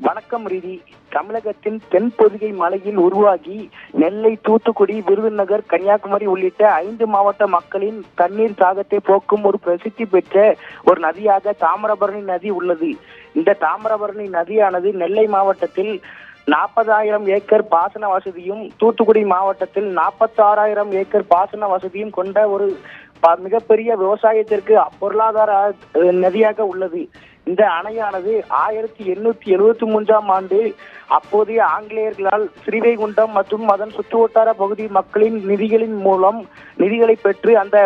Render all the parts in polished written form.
வணக்கம் ரீதி. தமிழகத்தின் தென்பொதிகை மலையில் உருவாகி நெல்லை, தூத்துக்குடி, விருதுநகர், கன்னியாகுமரி உள்ளிட்ட 5 மாவட்ட மக்களின் தண்ணீர் தாகத்தை போக்கும் ஒரு பிரசித்தி பெற்ற ஒரு நதியாக தாமிரபரணி நதி உள்ளது. இந்த தாமிரபரணி நதியானது நெல்லை மாவட்டத்தில் 40,000 ஏக்கர் பாசன வசதியும், தூத்துக்குடி மாவட்டத்தில் 46,000 ஏக்கர் பாசன வசதியும் கொண்ட ஒரு மிகப்பெரிய விவசாயத்திற்கு பொருளாதார நதியாக உள்ளது. இந்த அணையானது 1873ஆம் ஆண்டு அப்போதைய ஆங்கிலேயர்களால் ஸ்ரீவைகுண்டம் மற்றும் அதன் சுற்றுவட்டார பகுதி மக்களின் நிதிகளை பெற்று அந்த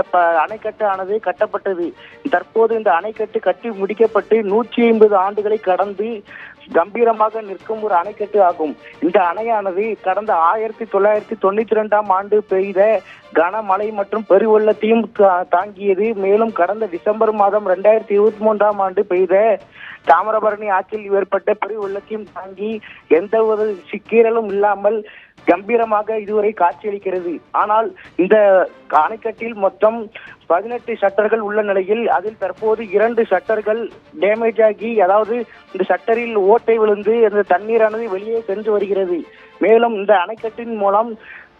அணைக்கட்டு ஆனது கட்டப்பட்டது. தற்போது இந்த அணைக்கட்டு கட்டி முடிக்கப்பட்டு 150 ஆண்டுகளை கடந்து கம்பீரமாக நிற்கும் ஒரு அணைக்கட்டு ஆகும். இந்த அணையானது கடந்த 1992ஆம் ஆண்டு பெய்த கனமழை மற்றும் பெருவெள்ளத்தையும் தாங்கியது. மேலும் கடந்த டிசம்பர் மாதம் 2023ஆம் ஆண்டு பெய்த தாமிரபரணி ஆற்றில் ஏற்பட்ட பெருவெள்ளத்தையும் தாங்கி எந்த ஒரு சிக்கீரலும் இல்லாமல் கம்பீரமாக இதுவரை காட்சியளிக்கிறது. ஆனால் இந்த அணைக்கட்டில் மொத்தம் 18 ஷட்டர்கள் உள்ள நிலையில் அதில் தற்போது 2 ஷட்டர்கள் டேமேஜ் ஆகி, அதாவது இந்த ஷட்டரில் ஓட்டை விழுந்து அந்த தண்ணீரானது வெளியே சென்று வருகிறது. மேலும் இந்த அணைக்கட்டின் மூலம்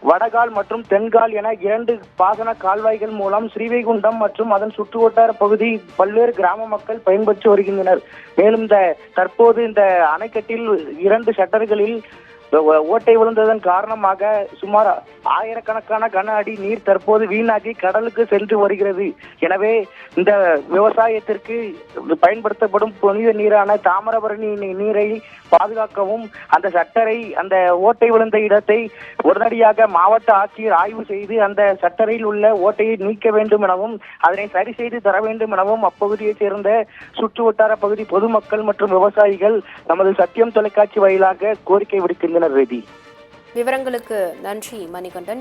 வடகால் மற்றும் தென்கால் என 2 பாசன கால்வாய்கள் மூலம் ஸ்ரீவைகுண்டம் மற்றும் அதன் சுற்றுவட்டார பகுதி பல்வேறு கிராம மக்கள் பயன்பெற்று வருகின்றனர். மேலும் தற்போது இந்த அணைக்கட்டில் 2 ஷட்டர்களில் ஓட்டை விழுந்ததன் காரணமாக சுமார் 1000கணக்கான கன அடி நீர் தற்போது வீணாகி கடலுக்கு சென்று வருகிறது. எனவே இந்த விவசாயத்திற்கு பயன்படுத்தப்படும் புனித நீரான தாமிரபரணி நீரை பாதுகாக்கவும், அந்த சட்டரை, அந்த ஓட்டை விழுந்த இடத்தை உடனடியாக மாவட்ட ஆட்சியர் ஆய்வு செய்து அந்த சட்டரையில் உள்ள ஓட்டையை நீக்க வேண்டும் எனவும், அதனை சரி செய்து தர வேண்டும் எனவும் அப்பகுதியைச் சேர்ந்த சுற்றுவட்டார பகுதி பொதுமக்கள் மற்றும் விவசாயிகள் நமது சத்தியம் தொலைக்காட்சி வாயிலாக கோரிக்கை விடுக்கின்றனர். விவரங்களுக்கு நன்றி மணிகண்டன்.